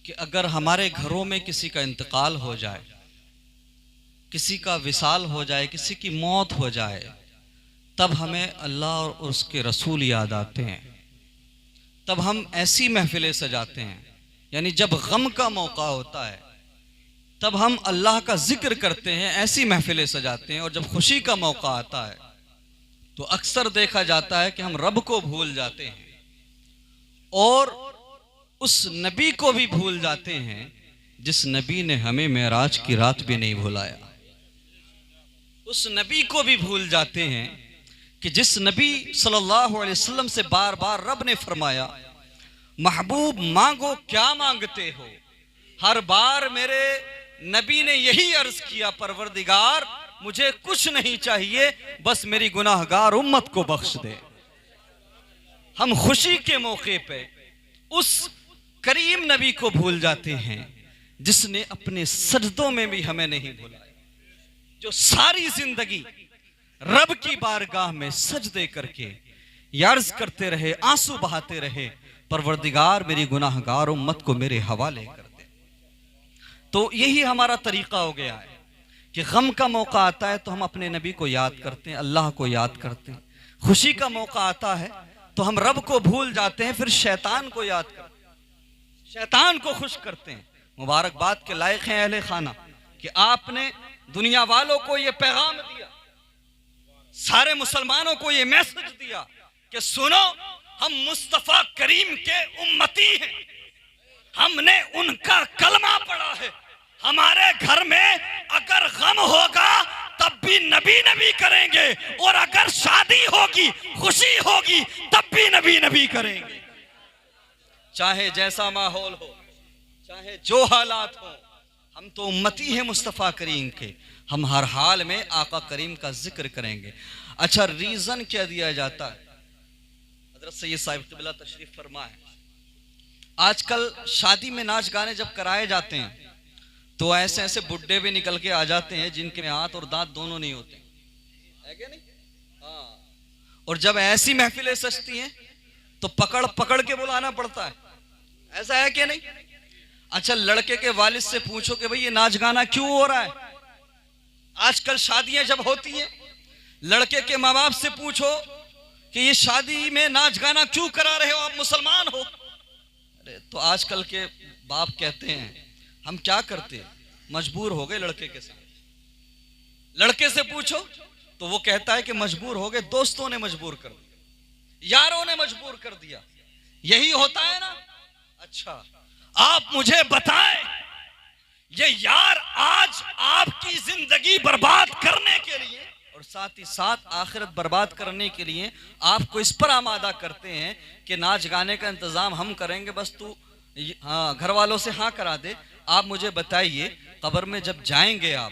कि अगर हमारे घरों में किसी का इंतकाल हो जाए, किसी का विसाल हो जाए, किसी की मौत हो जाए, तब हमें अल्लाह और उसके रसूल याद आते हैं। तब हम ऐसी महफिलें सजाते हैं, यानी जब गम का मौका होता है तब हम अल्लाह का जिक्र करते हैं, ऐसी महफिलें सजाते हैं। और जब खुशी का मौका आता है तो अक्सर देखा जाता है कि हम रब को भूल जाते हैं और उस नबी को भी भूल जाते हैं जिस नबी ने हमें मेराज की रात भी नहीं भुलाया। उस नबी को भी भूल जाते हैं कि जिस नबी सल्लल्लाहु अलैहि वसल्लम से बार बार रब ने फरमाया, महबूब मांगो क्या मांगते हो। हर बार मेरे नबी ने यही अर्ज किया, परवरदिगार मुझे कुछ नहीं चाहिए, बस मेरी गुनाहगार उम्मत को बख्श दे। हम खुशी के मौके पे उस करीम नबी को भूल जाते हैं जिसने अपने सजदों में भी हमें नहीं भुलाया, जो सारी जिंदगी रब की बारगाह में सजदे करके अर्ज करते रहे, आंसू बहाते रहे, परवरदिगार मेरी गुनाहगार उम्मत को मेरे हवाले कर दे। तो यही हमारा तरीका हो गया है कि गम का मौका आता है तो हम अपने नबी को याद करते हैं, अल्लाह को याद करते हैं। खुशी का मौका आता है तो हम रब को भूल जाते हैं, फिर शैतान को याद करते हैं, शैतान को खुश करते हैं। मुबारकबाद के लायक हैं अहले खाना कि आपने दुनिया वालों को यह पैगाम दिया, सारे मुसलमानों को यह मैसेज दिया कि सुनो, हम मुस्तफा करीम के उम्मती हैं, हमने उनका कलमा पढ़ा है। हमारे घर में अगर गम होगा तब भी नबी नबी करेंगे, और अगर शादी होगी, खुशी होगी, तब भी नबी नबी करेंगे। चाहे जैसा माहौल हो, चाहे जो हालात हो, हम तो उम्मती हैं मुस्तफ़ा करीम के, हम हर हाल में आका करीम का जिक्र करेंगे। अच्छा, रीजन क्या दिया जाता है? हज़रत सैयद साहिब क़िबला तशरीफ फरमा है, आजकल शादी में नाच गाने जब कराए जाते हैं तो ऐसे ऐसे बुड्ढे भी निकल के आ जाते हैं जिनके हाथ और दांत दोनों नहीं होते, है क्या नहीं? हाँ। और जब ऐसी महफिलें सजती हैं तो पकड़ पकड़ के बुलाना पड़ता है, ऐसा है क्या नहीं? अच्छा, लड़के के वालिद से पूछो कि भाई ये नाच गाना क्यों हो रहा है। आजकल शादियां जब होती हैं, लड़के के माँ बाप से पूछो कि ये शादी में नाच गाना क्यों करा रहे हो, आप मुसलमान हो। अरे तो आजकल के बाप कहते हैं हम क्या करते हैं, मजबूर हो गए लड़के के साथ। लड़के से पूछो तो वो कहता है कि मजबूर हो गए, दोस्तों ने मजबूर कर दिया, यारों ने मजबूर कर दिया, यही होता है ना। अच्छा, आप मुझे बताएं, ये यार आज आपकी जिंदगी बर्बाद करने के लिए और साथ ही साथ आखिरत बर्बाद करने के लिए आपको इस पर आमादा करते हैं कि नाच गाने का इंतजाम हम करेंगे, बस तू हाँ घर वालों से हाँ करा दे। आप मुझे बताइए, कब्र में जब जाएंगे आप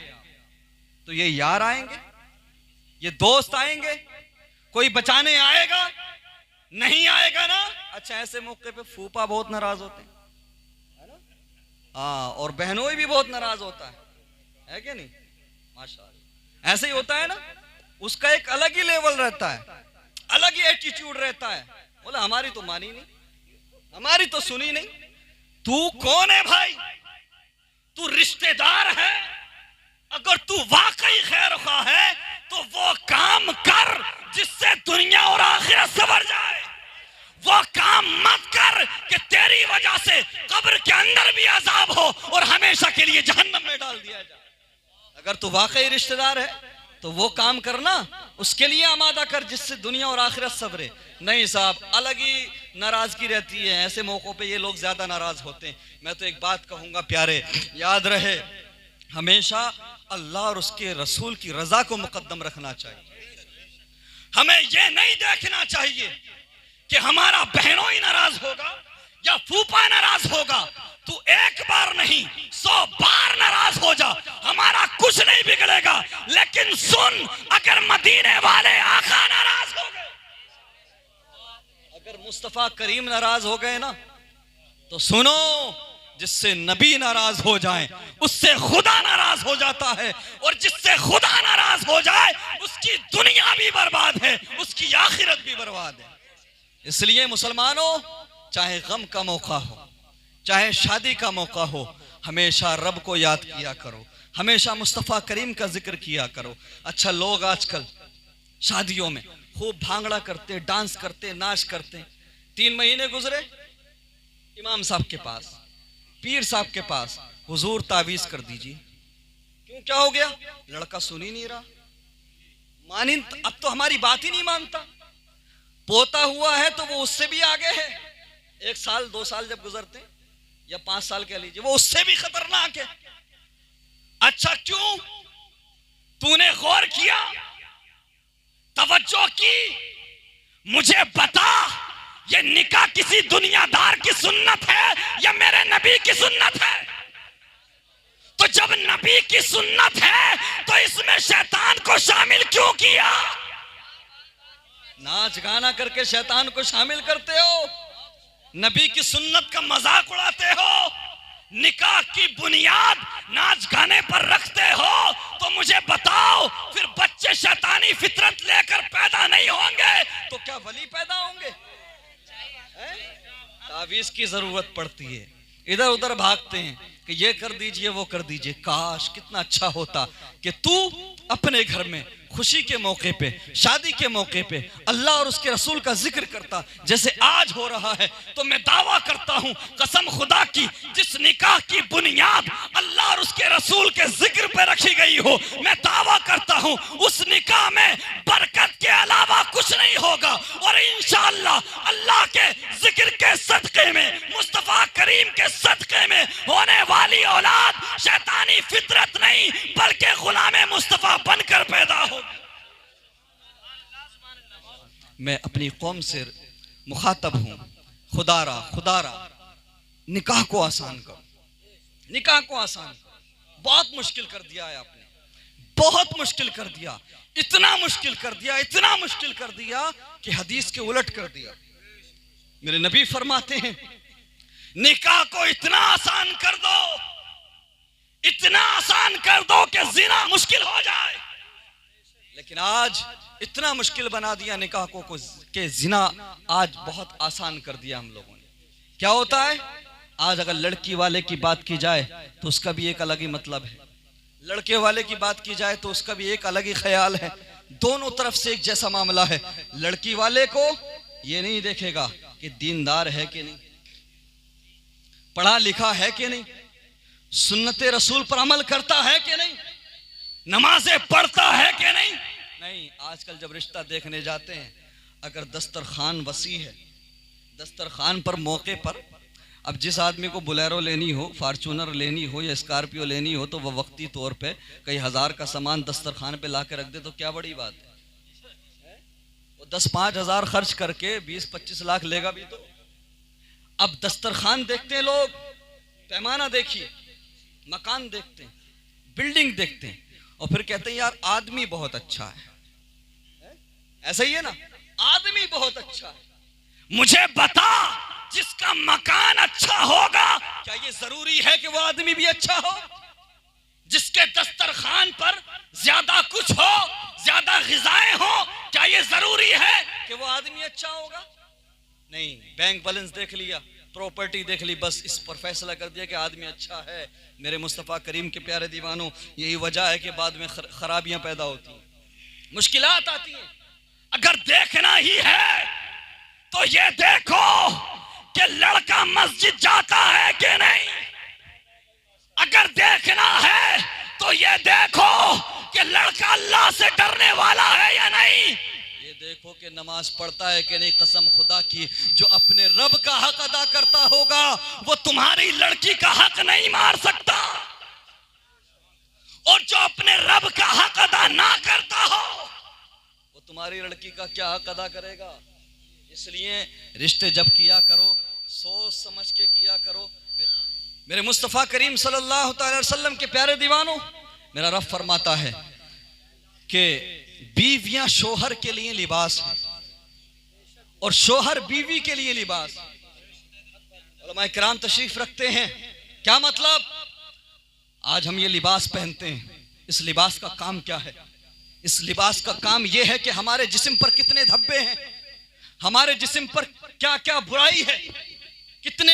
तो ये यार आएंगे, ये दोस्त आएंगे, कोई बचाने आएगा? नहीं आएगा ना। अच्छा, ऐसे मौके पे फूफा बहुत नाराज होते हैं, है ना? हाँ, और बहनोई भी बहुत नाराज होता है क्या नहीं? माशाअल्लाह, ऐसे ही होता है ना। उसका एक अलग ही लेवल रहता है, अलग ही एटीट्यूड रहता है। बोला हमारी तो मानी नहीं, हमारी तो सुनी नहीं। तू कौन है भाई? तू रिश्तेदार है? अगर तू वाकई खैरख्वाह है तो वो काम कर जिससे दुनिया और आखिरत संवर जाए। वो काम मत कर कि तेरी वजह से कब्र के अंदर भी अजाब हो और हमेशा के लिए जहन्नम में डाल दिया जाए। अगर तू वाकई रिश्तेदार है तो वो काम करना, उसके लिए आमादा कर जिससे दुनिया और आखिरत सवरे। नहीं साहब, अलग ही नाराजगी रहती है, ऐसे मौकों पे ये लोग ज्यादा नाराज होते हैं। मैं तो एक बात कहूंगा प्यारे, याद रहे, हमेशा अल्लाह और उसके रसूल की रजा को मुकद्दम रखना चाहिए। हमें ये नहीं देखना चाहिए कि हमारा बहनों नाराज होगा या फूफा नाराज होगा। तू एक बार नहीं 100 बार नाराज हो जा, हमारा कुछ नहीं बिगड़ेगा। लेकिन सुन, अगर मदीने वाले आका नाराज हो गए, अगर मुस्तफा करीम नाराज हो गए ना, तो सुनो, जिससे नबी नाराज हो जाए उससे खुदा नाराज हो जाता है, और जिससे खुदा नाराज हो जाए उसकी दुनिया भी बर्बाद है, उसकी आखिरत भी बर्बाद है। इसलिए मुसलमानों, चाहे गम का मौका हो, चाहे शादी का मौका हो, हमेशा रब को याद किया करो, हमेशा मुस्तफ़ा करीम का जिक्र किया करो। अच्छा, लोग आजकल शादियों में खूब भांगड़ा करते, डांस करते, नाच करते। 3 महीने गुजरे, इमाम साहब के पास, पीर साहब के पास, हुजूर तावीज कर दीजिए। क्यों, क्या हो गया? लड़का सुन ही नहीं रहा, मानी, अब तो हमारी बात ही नहीं मानता। पोता हुआ है तो वो उससे भी आगे है। 1 साल 2 साल जब गुजरते, या 5 साल कह लीजिए, वो उससे भी खतरनाक है। अच्छा, क्यों? तूने गौर किया, तवज्जो की? मुझे बता, ये निकाह किसी दुनियादार की सुन्नत है या मेरे नबी की सुन्नत है? तो जब नबी की सुन्नत है तो इसमें शैतान को शामिल क्यों किया? नाच गाना करके शैतान को शामिल करते हो, नबी की सुन्नत का मजाक उड़ाते हो, निकाह की बुनियाद नाच गाने पर रखते हो। तो मुझे बताओ, फिर बच्चे शैतानी फितरत लेकर पैदा नहीं होंगे तो क्या वली पैदा होंगे? तावीज की जरूरत पड़ती है, इधर उधर भागते हैं कि ये कर दीजिए, वो कर दीजिए। काश कितना अच्छा होता कि तू अपने घर में खुशी के मौके पे, शादी के मौके पे अल्लाह और उसके रसूल का जिक्र करता, जैसे आज हो रहा है। तो मैं दावा करता हूं कसम खुदा की, जिस निकाह की बुनियाद अल्लाह और उसके रसूल के जिक्र पे रखी गई हो, मैं दावा करता हूं उस निकाह में बरकत के अलावा कुछ नहीं होगा। और इंशाअल्लाह अल्लाह के जिक्र के सदके में, मुस्तफा करीम के सदके में होने वाली औलाद शैतानी फितरत नहीं बल्कि गुलाम मुस्तफा बनकर पैदा हो। मैं अपनी कौम से मुखातब हूं, खुदारा निकाह को आसान करो, निकाह को आसान करो। बहुत मुश्किल कर दिया है आपने, बहुत मुश्किल कर दिया, इतना मुश्किल कर दिया, इतना मुश्किल कर दिया कि हदीस के उलट कर दिया। मेरे नबी फरमाते हैं निकाह को इतना आसान कर दो, इतना आसान कर दो कि जिना मुश्किल हो जाए। लेकिन आज इतना मुश्किल बना दिया निकाह को कि जिना आज बहुत आसान कर दिया हम लोगों ने। क्या होता है आज, अगर लड़की वाले की बात की जाए तो उसका भी एक अलग ही मतलब है, लड़के वाले की बात की जाए तो उसका भी एक अलग ही ख्याल है। दोनों तरफ से एक जैसा मामला है। लड़की वाले को ये नहीं देखेगा कि दीनदार है कि नहीं, पढ़ा लिखा है कि नहीं, सुन्नते रसूल पर अमल करता है कि नहीं, नमाजें पढ़ता है कि नहीं। नहीं, आजकल जब रिश्ता देखने जाते हैं, अगर दस्तरखान वसी है, दस्तरखान पर मौके पर, अब जिस आदमी को बोलेरो लेनी हो, फार्चूनर लेनी हो या स्कॉर्पियो लेनी हो, तो वह वक्ती तौर पे कई हज़ार का सामान दस्तरखान पे ला के रख दे तो क्या बड़ी बात है। वो 10-5 हज़ार खर्च करके 20-25 लाख लेगा भी तो। अब दस्तरखान देखते हैं लोग, पैमाना देखिए, मकान देखते हैं, बिल्डिंग देखते हैं, और फिर कहते हैं यार आदमी बहुत अच्छा है। ऐसा ही है ना, आदमी बहुत अच्छा है। मुझे बता, जिसका मकान अच्छा होगा क्या ये जरूरी है कि वो आदमी भी अच्छा हो? जिसके दस्तरखान पर ज्यादा कुछ हो, ज्यादा ग़िज़ाएं हो, क्या ये जरूरी है कि वो आदमी अच्छा होगा? नहीं, बैंक बैलेंस देख लिया, प्रॉपर्टी देख ली, बस इस पर फैसला कर दिया कि आदमी अच्छा है। मेरे मुस्तफ़ा करीम के प्यारे दीवानों, यही वजह है कि बाद में खराबियां पैदा होती हैं, मुश्किलात आती हैं। अगर देखना ही है तो ये देखो कि लड़का मस्जिद जाता है कि नहीं। अगर देखना है तो ये देखो कि लड़का अल्लाह से डरने वाला है या नहीं। ये देखो कि नमाज पढ़ता है कि नहीं। कसम खुदा की, जो अपने रब का हक अदा करता होगा वो तुम्हारी लड़की का हक नहीं मार सकता, और जो अपने रब का हक अदा ना करता हो वो तुम्हारी लड़की का क्या हक अदा करेगा। इसलिए रिश्ते जब किया करो सोच समझ के किया करो। मेरे मुस्तफ़ा करीम सल्लल्लाहु अलैहि वसल्लम के प्यारे दीवानों, मेरा रब फरमाता है कि बीवियां शोहर के लिए लिबास है और शोहर बीवी के लिए लिबास। उलमाए किराम तशरीफ रखते हैं, क्या मतलब? आज हम ये लिबास पहनते हैं, इस लिबास का काम क्या है? इस लिबास का काम यह है कि हमारे जिस्म पर कितने धब्बे हैं, हमारे जिस्म पर क्या क्या बुराई है, कितने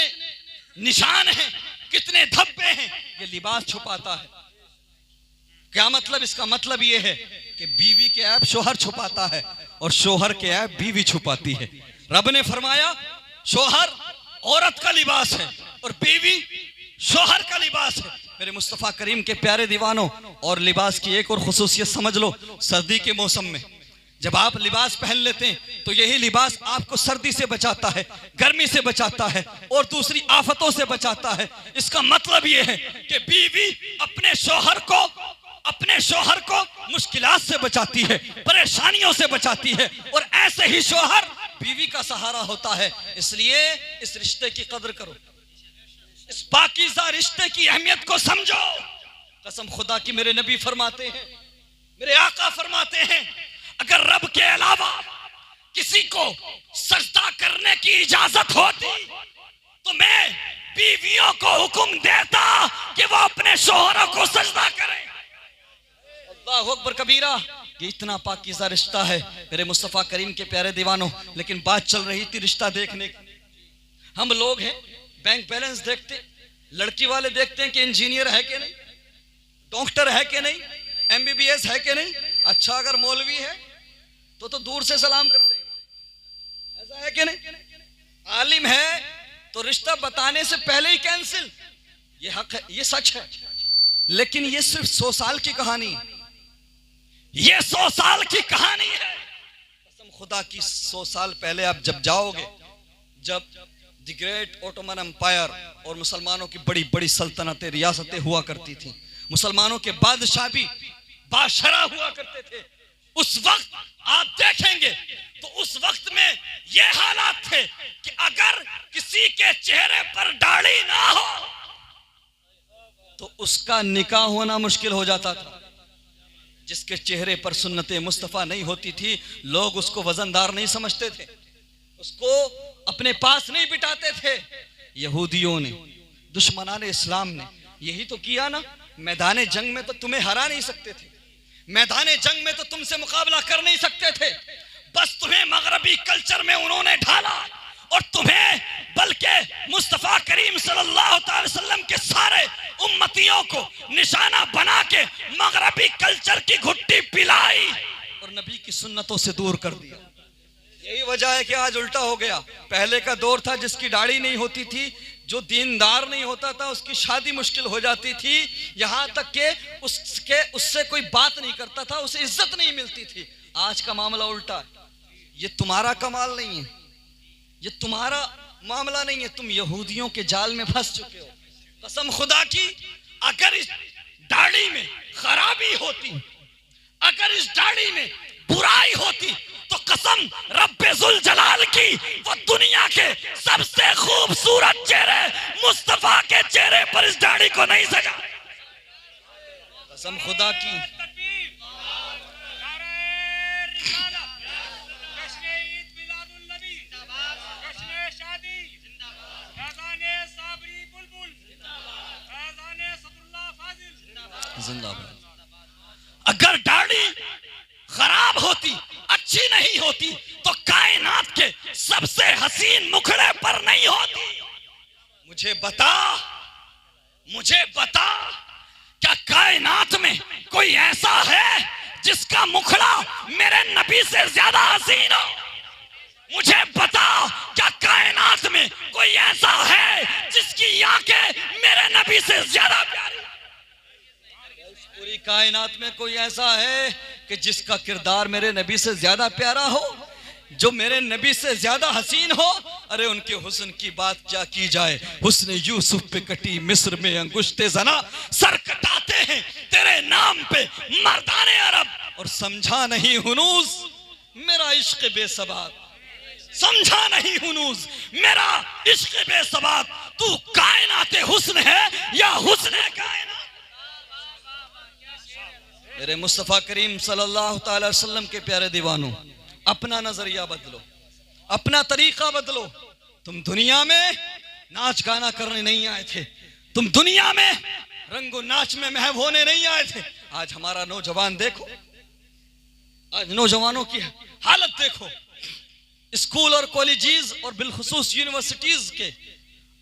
निशान हैं, कितने धब्बे हैं, ये लिबास छुपाता है। क्या मतलब? इसका मतलब ये है कि बीवी के ऐब शोहर छुपाता है और शोहर के ऐब बीवी छुपाती है। रब ने फरमाया शोहर औरत का लिबास है और बीवी शोहर का लिबास है। मेरे मुस्तफ़ा करीम के प्यारे दीवानों, और लिबास की एक और खुसूसियत समझ लो, सर्दी के मौसम में जब आप लिबास पहन लेते हैं तो यही लिबास आपको सर्दी से बचाता है, गर्मी से बचाता है और दूसरी आफतों से बचाता है। इसका मतलब यह है कि बीवी अपने शोहर को मुश्किलात से बचाती है, परेशानियों से बचाती है, और ऐसे ही शोहर बीवी का सहारा होता है। इसलिए इस रिश्ते की कदर करो, इस पाकीज़ा रिश्ते की अहमियत को समझो। कसम खुदा की मेरे नबी फरमाते हैं, मेरे आका फरमाते हैं, अगर रब के अलावा किसी को सजदा करने की इजाजत होती तो मैं बीवियों को हुक्म देता कि वो अपने शोहरों को सजदा करें। अल्लाहु अकबर कबीरा। ये इतना पाकीज़ा रिश्ता है मेरे मुस्तफ़ा करीम के प्यारे दीवानों। लेकिन बात चल रही थी रिश्ता देखने की। हम लोग हैं बैंक बैलेंस देखते, लड़की वाले देखते हैं कि इंजीनियर है कि नहीं, डॉक्टर है कि नहीं, MBBS है कि नहीं। अच्छा अगर मौलवी है तो दूर से सलाम कर लेंगे, ऐसा है कि नहीं। आलिम है तो रिश्ता बताने से पहले ही कैंसिल। ये हक है, ये सच है। लेकिन ये सिर्फ 100 साल की कहानी है, ये 100 साल की कहानी है। कसम खुदा की 100 साल पहले आप जब जाओगे, जब द ग्रेट ओटोमन एम्पायर और मुसलमानों की बड़ी बड़ी सल्तनतें, रियासतें हुआ करती थी, मुसलमानों के बादशाह भी बादशाह हुआ करते थे, उस वक्त आप देखेंगे तो उस वक्त में ये हालात थे कि अगर किसी के चेहरे पर दाढ़ी ना हो तो उसका निकाह होना मुश्किल हो जाता था। जिसके चेहरे पर सुन्नते मुस्तफ़ा नहीं होती थी, लोग उसको वजनदार नहीं समझते थे, उसको अपने पास नहीं बिठाते थे। यहूदियों ने, दुश्मनाने इस्लाम ने यही तो किया ना। मैदाने जंग में तो तुम्हें हरा नहीं सकते थे, मैदाने जंग में तो तुमसे मुकाबला कर नहीं सकते थे, बस तुम्हें मगरबी कल्चर में उन्होंने ढाला और तुम्हें, बल्कि मुस्तफ़ा करीम सल्लल्लाहु अलैहि वसल्लम के सारे उम्मतियों को निशाना बना के मगरबी कल्चर की घुट्टी पिलाई और नबी की सुन्नतों से दूर कर दिया। यही वजह है कि आज उल्टा हो गया। पहले का दौर था जिसकी दाढ़ी नहीं होती थी, जो दीनदार नहीं होता था, उसकी शादी मुश्किल हो जाती थी, यहां तक कि उससे कोई बात नहीं करता था, उसे इज्जत नहीं मिलती थी। आज का मामला उल्टा है। ये तुम्हारा कमाल नहीं है, ये तुम्हारा मामला नहीं है, तुम यहूदियों के जाल में फंस चुके हो। कसम खुदा की, अगर इस दाढ़ी में खराबी होती, अगर इस दाढ़ी में बुराई होती तो कसम रब्बे जुल जलाल की, वो दुनिया के सबसे खूबसूरत चेहरे मुस्तफा के चेहरे पर इस दाढ़ी को नहीं सजा। कसम खुदा की। अगर दाढ़ी खराब होती, अच्छी नहीं होती तो कायनात के सबसे हसीन मुखड़े पर नहीं होती। मुझे बता क्या कायनात में कोई ऐसा है जिसका मुखड़ा मेरे नबी से ज्यादा हसीन हो? मुझे बता क्या कायनात में कोई ऐसा है जिसकी आंखें मेरे नबी से ज्यादा प्यारी? पूरी कायनात में कोई ऐसा है कि जिसका किरदार मेरे नबी से ज्यादा प्यारा हो, जो मेरे नबी से ज्यादा हसीन हो? अरे उनके हुस्न की बात क्या की जाए। हुस्न यूसुफ पे कटी मिस्र में अंगुश्ते जना, सर कटाते हैं तेरे नाम पे मर्दाने अरब। और समझा नहीं हुनूस मेरा इश्क बेसबात, समझा नहीं हुनूस मेरा इश्क बेसबात। तू कायनाते हुस्न है या हुस्न है कायनात? मेरे मुस्तफ़ा करीम सल्लल्लाहु अलैहि वसल्लम के प्यारे दीवानों, अपना नजरिया बदलो, अपना तरीका बदलो। तुम दुनिया में नाच गाना करने नहीं आए थे, तुम दुनिया में रंगो नाच में महव होने नहीं आए थे। आज हमारा नौजवान देखो, आज नौजवानों की हालत देखो। स्कूल और कॉलेजेस और बिलखुसूस यूनिवर्सिटीज के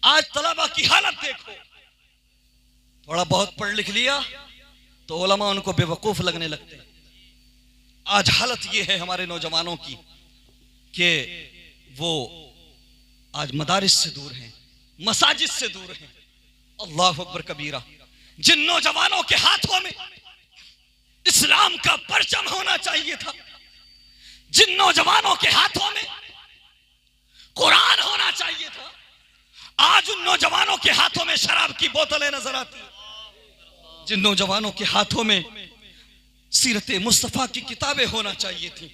आज तलबा की हालत देखो, थोड़ा बहुत पढ़ लिख लिया तो उलमा उनको बेवकूफ लगने लगते हैं। आज हालत ये है हमारे नौजवानों की कि वो आज मदारिस से दूर हैं, मसाजिद से दूर हैं। अल्लाह अकबर कबीरा। जिन नौजवानों के हाथों में इस्लाम का परचम होना चाहिए था, जिन नौजवानों के हाथों में कुरान होना चाहिए था, आज उन नौजवानों के हाथों में शराब की बोतलें नजर आती हैं। जिन नौजवानों के हाथों में सीरत मुस्तफ़ा की किताबें होना चाहिए थी,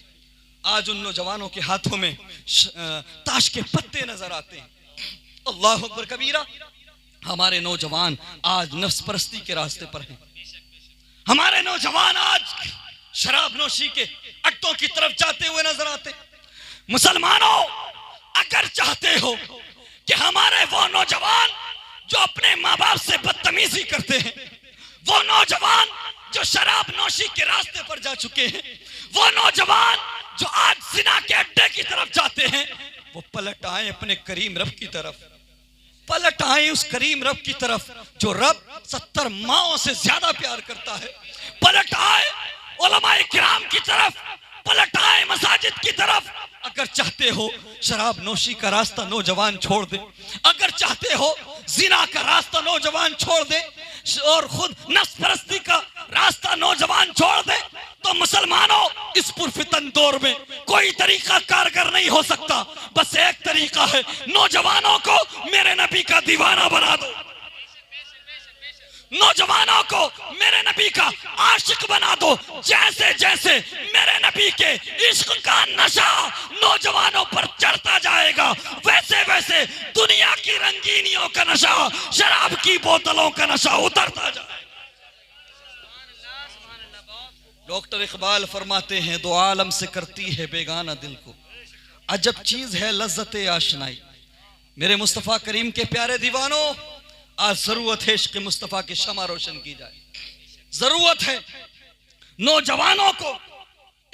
आज उन नौजवानों के हाथों में ताश के पत्ते नजर आते हैं। अल्लाह अकबर कबीरा। हमारे नौजवान आज नफ्स परस्ती के रास्ते पर हैं। हमारे नौजवान आज शराब नोशी के अड्डों की तरफ जाते हुए नजर आते। मुसलमानों, अगर चाहते हो कि हमारे वो नौजवान जो अपने माँ बाप से बदतमीजी करते हैं, वो नौजवान जो शराब नोशी के रास्ते पर जा चुके हैं, वो नौजवान जो आज जिना के अड्डे की तरफ जाते हैं, वो पलट आए अपने करीम रब की तरफ, पलट आए उस करीम रब की तरफ जो रब 70 माओं से ज्यादा प्यार करता है। पलट आए उलमाए किराम की तरफ, पलट आए मसाजिद की तरफ। अगर चाहते हो शराब नोशी का रास्ता नौजवान छोड़ दे, अगर चाहते हो जिना का रास्ता नौजवान छोड़ दे और खुद नफ्स परस्ती का रास्ता नौजवान छोड़ दे, तो मुसलमानों, इस पुरफितन दौर में कोई तरीका कारगर नहीं हो सकता। बस एक तरीका है, नौजवानों को मेरे नबी का दीवाना बना दो, नौजवानों को मेरे नबी का आशिक बना दो। जैसे जैसे मेरे नबी के इश्क का नशा नौजवानों पर चढ़ता जाएगा, वैसे वैसे दुनिया की रंगीनियों का नशा, शराब की बोतलों का नशा उतरता जाएगा। डॉक्टर इकबाल फरमाते हैं, दो आलम से करती है बेगाना दिल को, अजब चीज है लज्जत आशनाई। मेरे मुस्तफ़ा करीम के प्यारे दीवानों, आज जरूरत है इश्क़ मुस्तफ़ा की शमा रोशन की जाए। जरूरत है नौजवानों को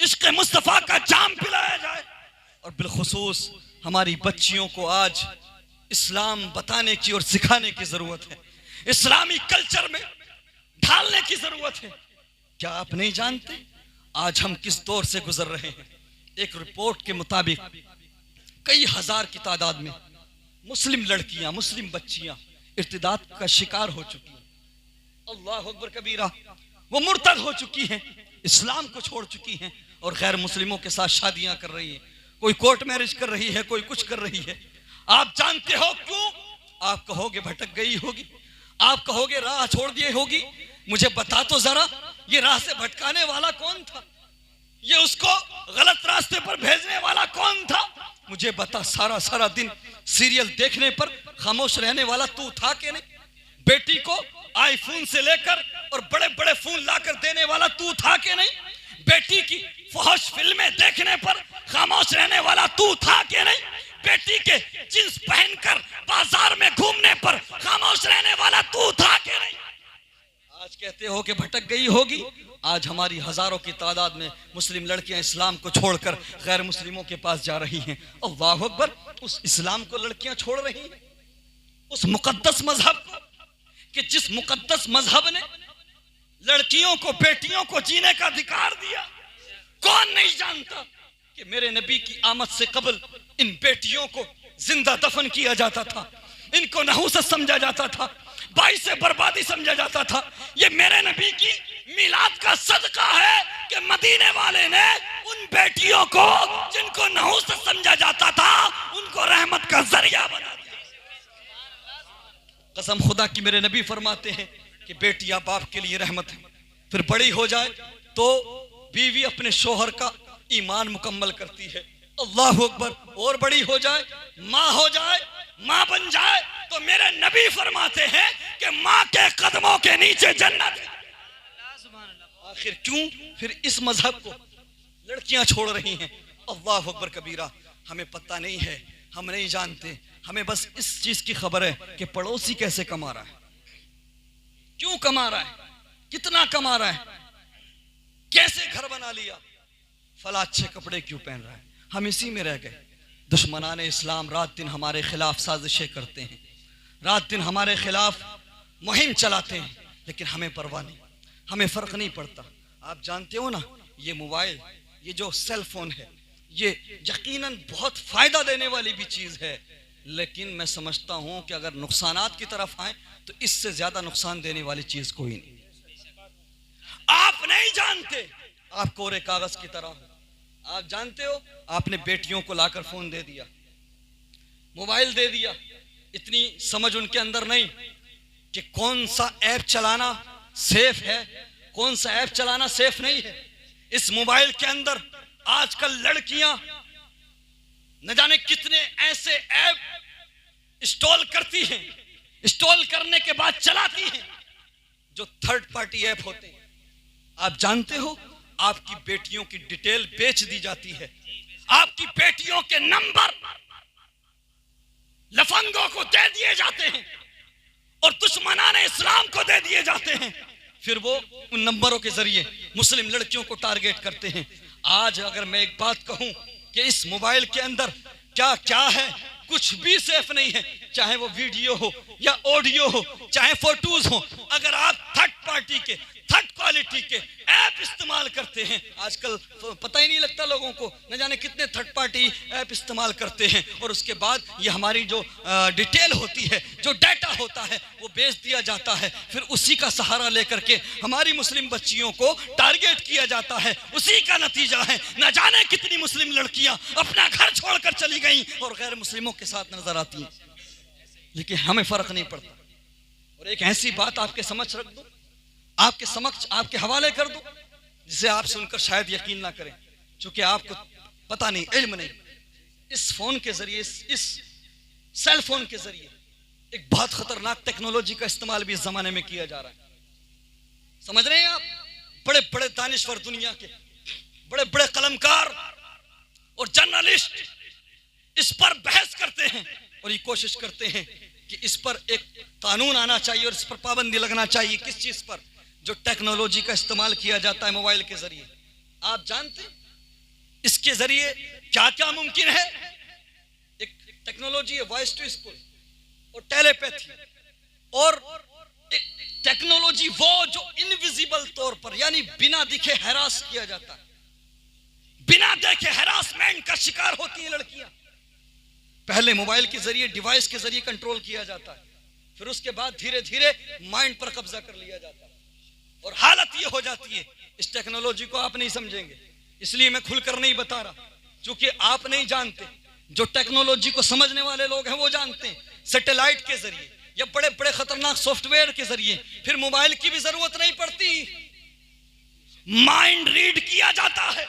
इश्क़ मुस्तफ़ा का जाम पिलाया जाए, और बिलखुसूस हमारी बच्चियों को आज इस्लाम बताने की और सिखाने की जरूरत है, इस्लामी कल्चर में ढालने की जरूरत है। क्या आप नहीं जानते आज हम किस दौर से गुजर रहे हैं? एक रिपोर्ट के मुताबिक कई हजार की तादाद में मुस्लिम लड़कियां, मुस्लिम बच्चियां इर्तिदाद का शिकार हो चुकी हैं। अल्लाह अकबर कबीरा। वो मुर्तद हो चुकी हैं, इस्लाम को छोड़ चुकी हैं और गैर मुस्लिमों के साथ शादियां कर रही हैं। कोई कोर्ट मैरिज कर रही है, कोई कुछ कर रही है। आप जानते हो क्यों? आप कहोगे भटक गई होगी, आप कहोगे राह छोड़ दिए होगी। मुझे बता तो जरा, ये राह से भटकाने वाला कौन था? ये उसको गलत रास्ते पर भेजने वाला कौन था? मुझे बता। सारा सारा दिन सीरियल देखने पर खामोश रहने वाला तू था कि नहीं? बेटी को आईफोन से लेकर और बड़े बड़े फोन लाकर देने वाला तू था कि नहीं? बेटी की फहश फिल्में देखने पर खामोश रहने वाला तू था कि नहीं? बेटी के जींस पहनकर बाजार में घूमने पर खामोश रहने वाला तू था कि नहीं? आज कहते हो कि भटक गई होगी। आज हमारी हजारों की तादाद में मुस्लिम लड़कियां इस्लाम को छोड़कर गैर मुस्लिमों के पास जा रही हैं। अल्लाह अकबर। उस इस्लाम को लड़कियां छोड़ रही हैं, उस मुकद्दस मजहब को, कि जिस मुकद्दस मजहब ने लड़कियों को, बेटियों को जीने का अधिकार दिया। कौन नहीं जानता कि मेरे नबी की आमद से कबल इन बेटियों को जिंदा दफन किया जाता था, इनको नहूसत समझा जाता था, बाइस से बर्बादी समझा जाता था। ये मेरे नबी की मिलाद का सदका है कि मदीने वाले ने उन बेटियों को जिनको नहूसत समझा जाता था, उनको रहमत का जरिया बना दिया। कसम खुदा की, मेरे नबी फरमाते हैं कि बेटियां बाप के लिए रहमत है। फिर बड़ी हो जाए तो बीवी अपने शोहर का ईमान मुकम्मल करती है। अल्लाह अकबर। और बड़ी हो जाए, माँ हो जाए, माँ बन जाए, तो मेरे नबी फरमाते हैं कि माँ के कदमों के नीचे जन्नत है। आखिर क्यों फिर इस मजहब को लड़कियां छोड़ रही हैं? अल्लाह अकबर कबीरा। हमें पता नहीं है, हम नहीं जानते। हमें बस इस चीज की खबर है कि पड़ोसी कैसे कमा रहा है, क्यों कमा रहा है, कितना कमा रहा है, कैसे घर बना लिया, फला अच्छे कपड़े क्यों पहन रहा है। हम इसी में रह गए। दुश्मनाने इस्लाम रात दिन हमारे खिलाफ साजिशें करते हैं, रात दिन हमारे खिलाफ मुहिम चलाते हैं, लेकिन हमें परवाह नहीं, हमें फ़र्क नहीं पड़ता। आप जानते हो ना, ये मोबाइल, ये जो सेल फोन है, ये यकीनन बहुत फ़ायदा देने वाली भी चीज़ है, लेकिन मैं समझता हूँ कि अगर नुकसानात की तरफ आए तो इससे ज़्यादा नुकसान देने वाली चीज़ कोई नहीं। आप नहीं जानते, आप कोरे कागज़ की तरह हो। आप जानते हो, आपने बेटियों को लाकर फ़ोन दे दिया, मोबाइल दे दिया, इतनी समझ उनके अंदर नहीं कि कौन सा ऐप चलाना सेफ है, कौन सा ऐप चलाना सेफ नहीं है। इस मोबाइल के अंदर आजकल लड़कियां न जाने कितने ऐसे ऐप इंस्टॉल करती हैं, इंस्टॉल करने के बाद चलाती हैं, जो थर्ड पार्टी ऐप होते हैं। आप जानते हो, आपकी बेटियों की डिटेल बेच दी जाती है, आपकी बेटियों के नंबर लफंगों को दे दिए जाते हैं और दुश्मनाने इस्लाम को दे दिए जाते हैं। फिर वो उन नंबरों के जरिए मुस्लिम लड़कियों को टारगेट करते हैं। आज अगर मैं एक बात कहूं कि इस मोबाइल के अंदर क्या क्या है, कुछ भी सेफ नहीं है, चाहे वो वीडियो हो या ऑडियो हो, चाहे फोटोज हो। अगर आप थर्ड पार्टी के, थर्ड क्वालिटी के ऐप इस्तेमाल करते हैं, आजकल पता ही नहीं लगता लोगों को, न जाने कितने थर्ड पार्टी ऐप इस्तेमाल करते हैं, और उसके बाद ये हमारी जो डिटेल होती है, जो डाटा होता है, वो बेच दिया जाता है। फिर उसी का सहारा लेकर के हमारी मुस्लिम बच्चियों को टारगेट किया जाता है। उसी का नतीजा है न जाने कितनी मुस्लिम लड़कियां अपना घर छोड़कर चली गई और गैर मुस्लिमों के साथ नजर आती हैं, लेकिन हमें फर्क नहीं पड़ता। और एक ऐसी बात आपके समक्ष रख दूं, आपके समक्ष, आपके हवाले कर दूं, जिसे आप सुनकर शायद यकीन ना करें, क्योंकि आपको पता नहीं, इल्म नहीं। इस फोन के जरिए, इस सेल फोन के जरिए एक बहुत खतरनाक टेक्नोलॉजी का इस्तेमाल भी इस जमाने में किया जा रहा है। समझ रहे हैं आप? बड़े बड़े दानिश्वर दुनिया के, बड़े बड़े कलमकार और जर्नलिस्ट इस पर बहस करते हैं और ये कोशिश करते हैं कि इस पर एक कानून आना चाहिए और इस पर पाबंदी लगना चाहिए। किस चीज पर? जो टेक्नोलॉजी का इस्तेमाल किया जाता है मोबाइल के जरिए। आप जानते हैं इसके जरिए क्या क्या मुमकिन है? एक टेक्नोलॉजी है वॉइस टू स्कूल और टेलीपैथी, और एक टेक्नोलॉजी वो जो इनविजिबल तौर पर, यानी बिना दिखे हैरास किया जाता है, बिना देखे हैरासमेंट का शिकार होती है लड़कियां। पहले मोबाइल के जरिए, डिवाइस के जरिए कंट्रोल किया जाता है, फिर उसके बाद धीरे धीरे माइंड पर कब्जा कर लिया जाता है, और हालत ये हो जाती है। इस टेक्नोलॉजी को आप नहीं समझेंगे, इसलिए मैं खुलकर नहीं बता रहा, क्योंकि आप नहीं जानते। जो टेक्नोलॉजी को समझने वाले लोग हैं वो जानते हैं। सैटेलाइट के जरिए या बड़े बड़े खतरनाक सॉफ्टवेयर के जरिए, फिर मोबाइल की भी जरूरत नहीं पड़ती, माइंड रीड किया जाता है।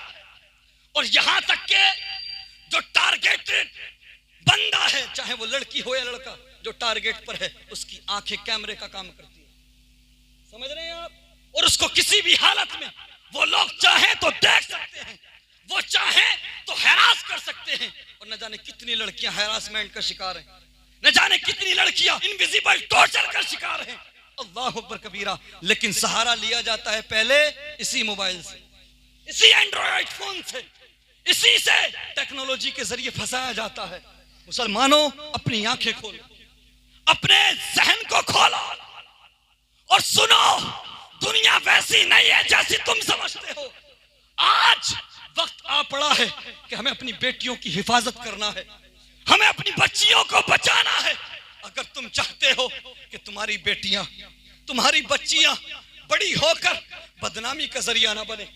और यहां तक के जो टारगेटेड बंदा है, चाहे वो लड़की हो या लड़का, जो टारगेट पर है, उसकी आंखें कैमरे का काम करती है। समझ रहे हैं आप? और उसको किसी भी हालत में वो लोग चाहे तो देख सकते हैं, वो चाहे तो हैरास कर सकते हैं। और न जाने कितनी लड़कियां हैरासमेंट का शिकार हैं, न जाने कितनी लड़कियां इनविजिबल टॉर्चर का शिकार हैं। अल्लाह अकबर कबीरा। लेकिन सहारा लिया जाता है पहले इसी मोबाइल से, इसी एंड्रॉयड फोन से, इसी से टेक्नोलॉजी के जरिए फंसाया जाता है। मुसलमानों, अपनी आंखें खोलो, अपने जहन को खोलो और सुनो, दुनिया वैसी नहीं है जैसी तुम समझते हो। आज वक्त आ पड़ा है कि हमें अपनी बेटियों की हिफाजत करना है, हमें अपनी बच्चियों को बचाना है। अगर तुम चाहते हो कि तुम्हारी बेटियां, तुम्हारी बच्चियां बड़ी होकर बदनामी का जरिया ना बने,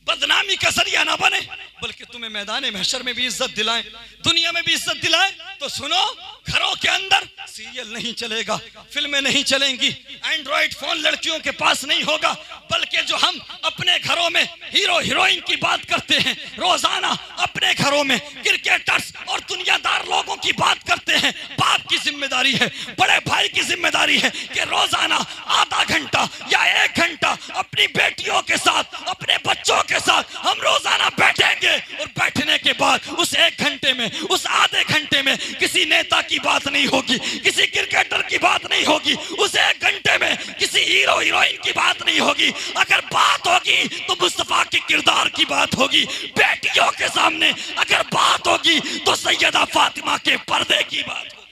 बदनामी का जरिया ना बने, बल्कि तुम्हें मैदान महशर में भी इज्जत दिलाएं, दुनिया में भी इज्जत दिलाएं, तो सुनो, घरों के अंदर सीरियल नहीं चलेगा, फिल्में नहीं चलेंगी, एंड्रॉइड फोन लड़कियों के पास नहीं होगा, बल्कि जो हम अपने घरों में हीरो हीरोइन की बात करते हैं, रोजाना अपने घरों में क्रिकेटर्स और दुनियादार लोगों की बात करते हैं। बाप की जिम्मेदारी है, बड़े भाई की जिम्मेदारी है कि रोजाना आधा घंटा या 1 घंटा अपनी बेटियों के साथ, अपने बच्चों के साथ हम रोजाना बैठेंगे, और बैठने के बाद उस 1 घंटे में, उस आधे घंटे में किसी नेता की बात नहीं होगी, किसी क्रिकेटर की बात नहीं होगी, उस 1 घंटे में किसी हीरो हीरोइन की बात नहीं होगी। अगर बात होगी तो मुस्तफा के किरदार की बात होगी। बेटियों के सामने अगर बात होगी तो सैयदा फातिमा के पर्दे की बात होगी।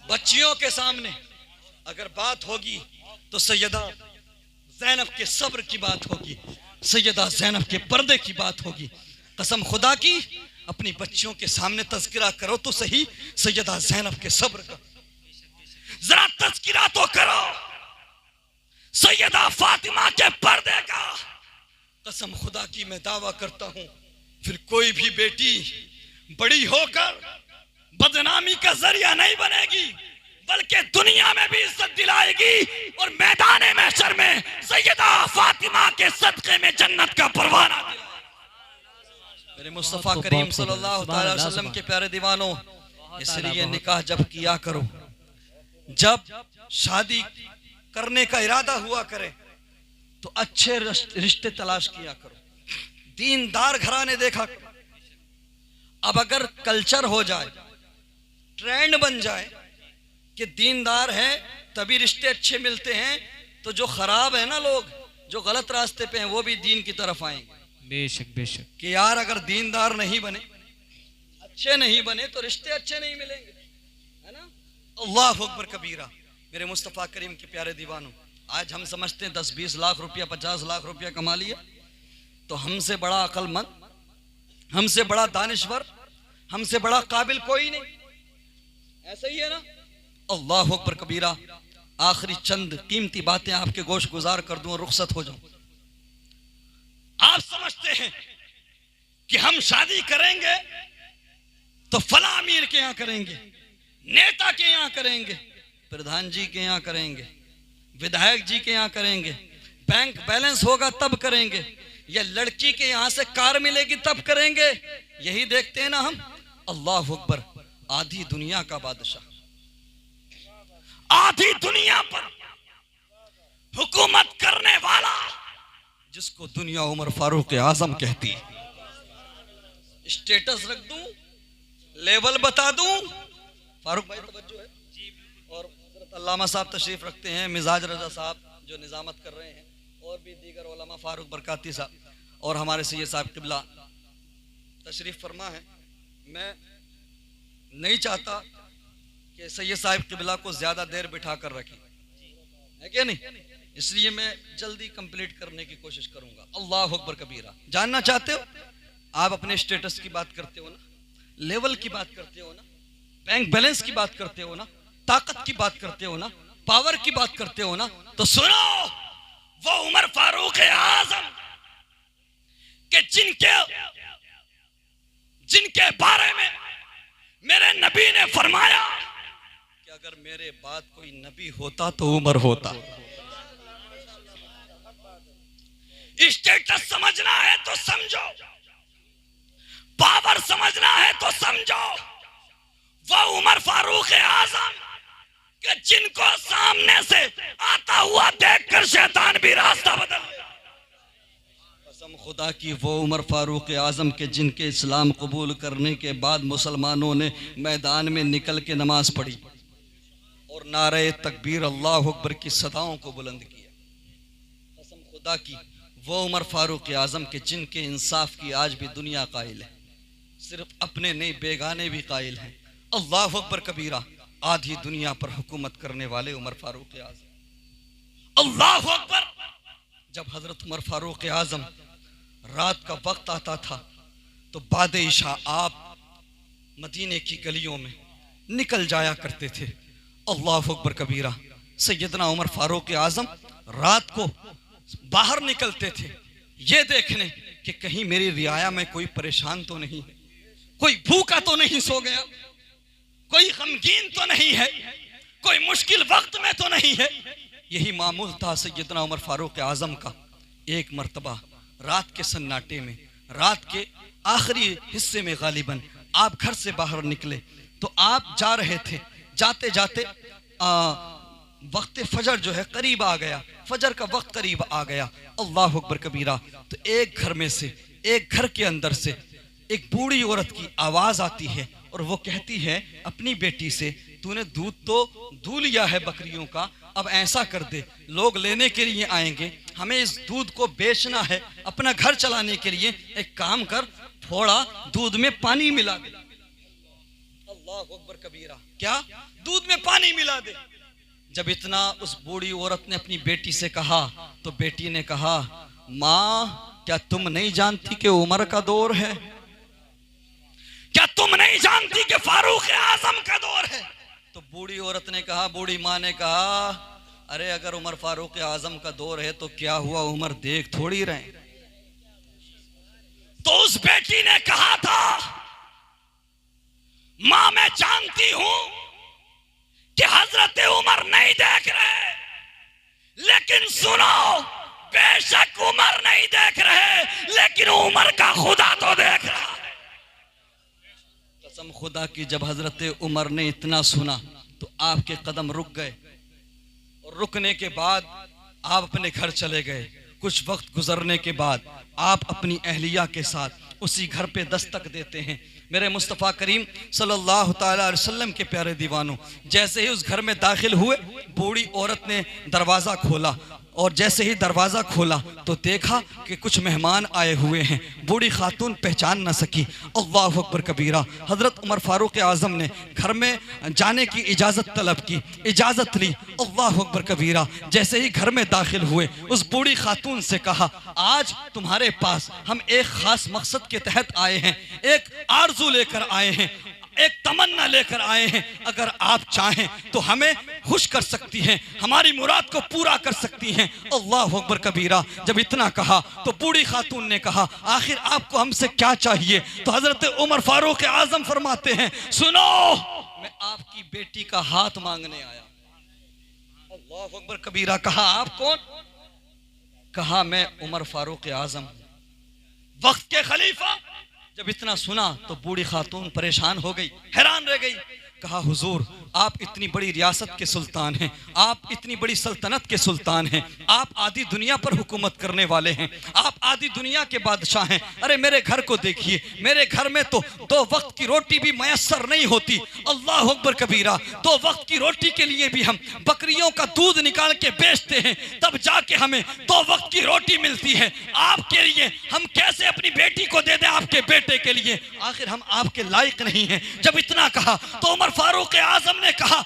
बच्चियों के सामने अगर बात होगी तो सैयदा ज़ैनब के सब्र की बात होगी, सैयदा ज़ैनब के पर्दे की बात होगी। कसम खुदा की अपनी बच्चियों के सामने तज़किरा करो तो सही सैयदा ज़ैनब के सब्र का, जरा तज़किरा तो करो सैयदा फातिमा के पर्दे का। कसम खुदा की मैं दावा करता हूं फिर कोई भी बेटी बड़ी होकर बदनामी का जरिया नहीं बनेगी, बल्कि दुनिया में भी इज्जत दिलाएगी और मैदान महशर में सैयदा फातिमा के सदक़े में जन्नत का परवाना दिलाएगी। मेरे मुस्तफ़ा करीम सल्लल्लाहु अलैहि वसल्लम के प्यारे दीवानों, इसलिए निकाह जब किया करो, जब शादी करने का इरादा हुआ करे तो अच्छे रिश्ते तलाश किया करो, दीनदार घराने देखा करो। अब अगर कल्चर हो जाए, ट्रेंड बन जाए कि दीनदार है तभी रिश्ते अच्छे मिलते हैं, तो जो खराब है ना, लोग जो गलत रास्ते पे हैं वो भी दीन की तरफ आएंगे। बेशक बेशक कि यार अगर दीनदार नहीं बने, अच्छे नहीं बने तो रिश्ते अच्छे नहीं मिलेंगे, है ना। अल्लाह अकबर कबीरा। मेरे मुस्तफ़ा करीम के प्यारे दीवानों, आज हम समझते हैं 10-20 लाख रुपया 50 लाख रुपया कमा लिया तो हमसे बड़ा अक्लमंद, हमसे बड़ा दानिश्वर, हमसे बड़ा काबिल कोई नहीं, ऐसा ही है ना। अल्लाह अकबर कबीरा। आखिरी चंद कीमती बातें आपके गोश गुजार कर दूं और रुखसत हो जाऊं। आप समझते हैं कि हम शादी करेंगे तो फला अमीर के यहां करेंगे, नेता के यहां करेंगे, प्रधान जी के यहां करेंगे, विधायक जी के यहां करेंगे, बैंक बैलेंस होगा तब करेंगे, या लड़की के यहां से कार मिलेगी तब करेंगे, यही देखते हैं ना हम। अल्लाह अकबर। आधी दुनिया का बादशाह, आधी दुनिया पर हुकूमत करने वाला, जिसको दुनिया उमर फारूक आजम कहती है। स्टेटस रख दूं, लेवल बता दूं। फारूक भाई तवज्जो है। और हज़रत अल्लामा साहब तशरीफ रखते हैं, मिजाज रजा साहब जो निजामत कर रहे हैं, और भी दीगर उलमा, फारूक बरकाती साहब और हमारे सैयद साहब किबला तशरीफ फरमा है। मैं नहीं चाहता कि सैयद साहब किबला को ज्यादा देर बिठा कर रखें, है क्या नहीं, इसलिए मैं जल्दी कंप्लीट करने की कोशिश करूंगा। अल्लाह अकबर कबीरा। जानना चाहते हो, आप अपने स्टेटस की बात करते हो ना, लेवल की बात करते हो ना, बैंक बैलेंस की बात करते हो ना, ताकत की बात करते हो ना, पावर की बात करते हो ना, तो सुनो, वो उमर फारूक आजम के जिनके बारे में मेरे नबी ने फरमाया कि अगर मेरे बाद कोई नबी होता तो उमर होता। स्टेटस समझना है तो समझो, पावर समझना है तो समझो, वो उमर फारूक आजम कि जिनको सामने से आता हुआ देखकर शैतान भी रास्ता बदल ले। कसम खुदा की, वो उमर फारूक आजम के जिनके इस्लाम कबूल करने के बाद मुसलमानों ने मैदान में निकल के नमाज पढ़ी और नारे तकबीर अल्लाह अकबर की सदाओं को बुलंद किया। कसम खुदा की, वो उमर फारूक आजम के जिनके इंसाफ की आज भी दुनिया कायल है, सिर्फ अपने नहीं बेगाने भी कायल हैं। अल्लाह अकबर कबीरा। आधी दुनिया पर हुकूमत करने वाले उमर फारूक आजम। अल्लाह अकबर। जब हजरत उमर फारूक आजम रात का वक्त आता था तो बाद इशा आप मदीने की गलियों में निकल जाया करते थे। अल्लाह अकबर कबीरा। सैयदना उमर फारूक आजम रात को बाहर निकलते थे ये देखने कि कहीं मेरी रियाया में कोई परेशान तो नहीं है, कोई भूखा तो नहीं सो गया, कोई गमगीन तो नहीं है, कोई मुश्किल वक्त में तो नहीं है। यही मामूल था सैयदना उमर फारूक आजम का। एक मर्तबा रात के सन्नाटे में, रात के आखिरी हिस्से में गालिबन आप घर से बाहर निकले तो आप जा रहे थे, जाते जाते वक्त फजर जो है करीब आ गया, फजर का वक्त करीब आ गया। अल्लाह अकबर कबीरा। तो एक घर में से, एक घर के अंदर से एक बूढ़ी औरत की आवाज आती है और वो कहती है अपनी बेटी से, तूने दूध तो दूध लिया है बकरियों का, अब ऐसा कर दे, लोग लेने के लिए आएंगे, हमें इस दूध को बेचना है अपना घर चलाने के लिए, एक काम कर, थोड़ा दूध में पानी मिला दे। अल्लाह अल्लाह अकबर कबीरा, क्या दूध में पानी मिला दे। जब इतना उस बूढ़ी औरत ने अपनी बेटी से कहा तो बेटी ने कहा, माँ क्या तुम नहीं जानती कि उमर का दौर है? क्या तुम नहीं जानती कि फारूक आजम का दौर है? तो बूढ़ी औरत ने कहा, बूढ़ी माँ ने कहा, अरे अगर उमर फारूक आजम का दौर है तो क्या हुआ, उमर देख थोड़ी रहे। तो उस बेटी ने कहा था, मां मैं जानती हूं कि हजरत उमर नहीं देख रहे, लेकिन सुनो, बेशक उमर नहीं देख रहे, लेकिन उमर का खुदा तो देख रहा है। कसम खुदा की, जब हजरत उमर ने इतना सुना तो आपके कदम रुक गए, और रुकने के बाद आप अपने घर चले गए। कुछ वक्त गुजरने के बाद आप अपनी अहलिया के साथ उसी घर पे दस्तक देते हैं। मेरे मुस्तफ़ा करीम सल्लल्लाहु ताला अलैहि वसल्लम के प्यारे दीवानों, जैसे ही उस घर में दाखिल हुए, बूढ़ी औरत ने दरवाज़ा खोला, और जैसे ही दरवाज़ा खोला तो देखा कि कुछ मेहमान आए हुए हैं। बूढ़ी खातून पहचान न सकी। अल्लाह अकबर कबीरा। हज़रत उमर फ़ारूक आज़म ने घर में जाने की इजाज़त तलब की, इजाज़त ली। अल्लाह अकबर कबीरा। जैसे ही घर में दाखिल हुए, उस बूढ़ी खातून से कहा, आज तुम्हारे पास हम एक ख़ास मकसद के तहत आए हैं, एक आरज़ू लेकर आए हैं, एक तमन्ना लेकर आए हैं। अगर आप चाहें तो हमें खुश कर सकती हैं, हमारी मुराद को पूरा कर सकती हैं। अल्लाह अकबर कबीरा। जब इतना कहा तो बूढ़ी खातून ने कहा, आखिर आपको हमसे क्या चाहिए? तो हजरत उमर फारूक आजम फरमाते हैं, सुनो, मैं आपकी बेटी का हाथ मांगने आया। अल्लाह अकबर कबीरा। कहा, आप कौन? कहा, मैं उमर फारूक आजम, वक्त के खलीफा। जब इतना सुना तो बूढ़ी खातून परेशान हो गई, हैरान रह गई। कहा, हुजूर, आप इतनी बड़ी रियासत के सुल्तान हैं, आप इतनी बड़ी सल्तनत के सुल्तान हैं, आप आधी दुनिया पर हुकूमत करने वाले हैं, आप आधी दुनिया के बादशाह हैं। अरे मेरे घर को देखिए, मेरे घर में तो 2 वक्त की रोटी भी मयस्सर नहीं होती। अल्लाह अकबर कबीरा। 2 वक्त की रोटी के लिए भी हम बकरियों का दूध निकाल के बेचते हैं, तब जाके हमें 2 वक्त की रोटी मिलती है। आपके लिए हम कैसे अपनी बेटी को दे दें, आपके बेटे के लिए? आखिर हम आपके लायक नहीं हैं। जब इतना कहा तो उमर फारूक आजम ने कहा,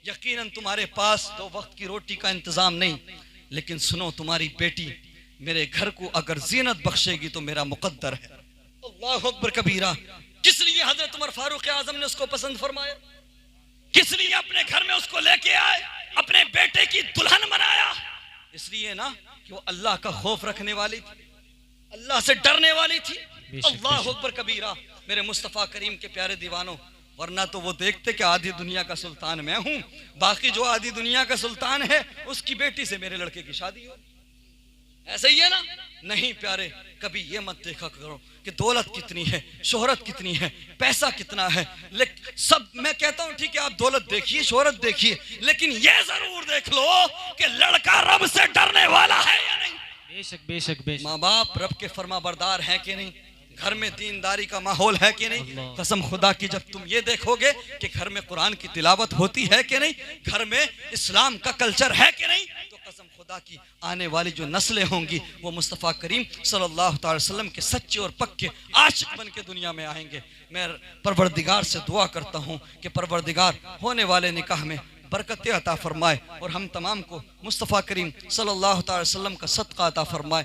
यकीनन तुम्हारे पास 2 वक्त की रोटी का इंतजाम नहीं, लेकिन सुनो, तुम्हारी बेटी मेरे घर को अगर जीनत बख्शेगी तो मेरा मुकद्दर है। अल्लाह अकबर कबीरा। किस लिए हजरत उमर फारूक आजम ने उसको पसंद फरमाया? किस लिए अपने घर में उसको लेके आए, अपने बेटे की दुल्हन बनाया? इसलिए ना कि वो अल्लाह का खौफ रखने वाली थी, अल्लाह से डरने वाली थी। अल्लाह अकबर कबीरा। मेरे मुस्तफ़ा करीम के प्यारे दीवानों, वरना तो वो देखते कि आधी दुनिया का सुल्तान मैं हूं, बाकी जो आधी दुनिया का सुल्तान है उसकी बेटी से मेरे लड़के की शादी हो। ऐसा ही है ना? नहीं प्यारे, कभी ये मत देखा करो कि दौलत कितनी है, शोहरत कितनी है, पैसा कितना है। लेकिन सब, मैं कहता हूं ठीक है, आप दौलत देखिए, शोहरत देखिए, लेकिन ये जरूर देख लो कि लड़का रब से डरने वाला है या नहीं। बेशक बेशक बेशक। माँ बाप रब के फरमा बरदार है कि नहीं, घर में दीनदारी का माहौल है कि नहीं। कसम खुदा की, जब तुम ये देखोगे कि घर में कुरान की तिलावत होती है कि नहीं, घर में इस्लाम का कल्चर है कि नहीं, तो कसम खुदा की आने वाली जो नस्लें होंगी वो मुस्तफ़ा करीम सल्लल्लाहु अलैहि वसल्लम के सच्चे और पक्के आशिक बन के दुनिया में आएंगे। मैं परवरदिगार से दुआ करता हूँ कि परवरदिगार होने वाले निकाह में बरकत अता फरमाए और हम तमाम को मुस्तफ़ा करीम सल्लल्लाहु अलैहि वसल्लम का सदका अता फरमाए।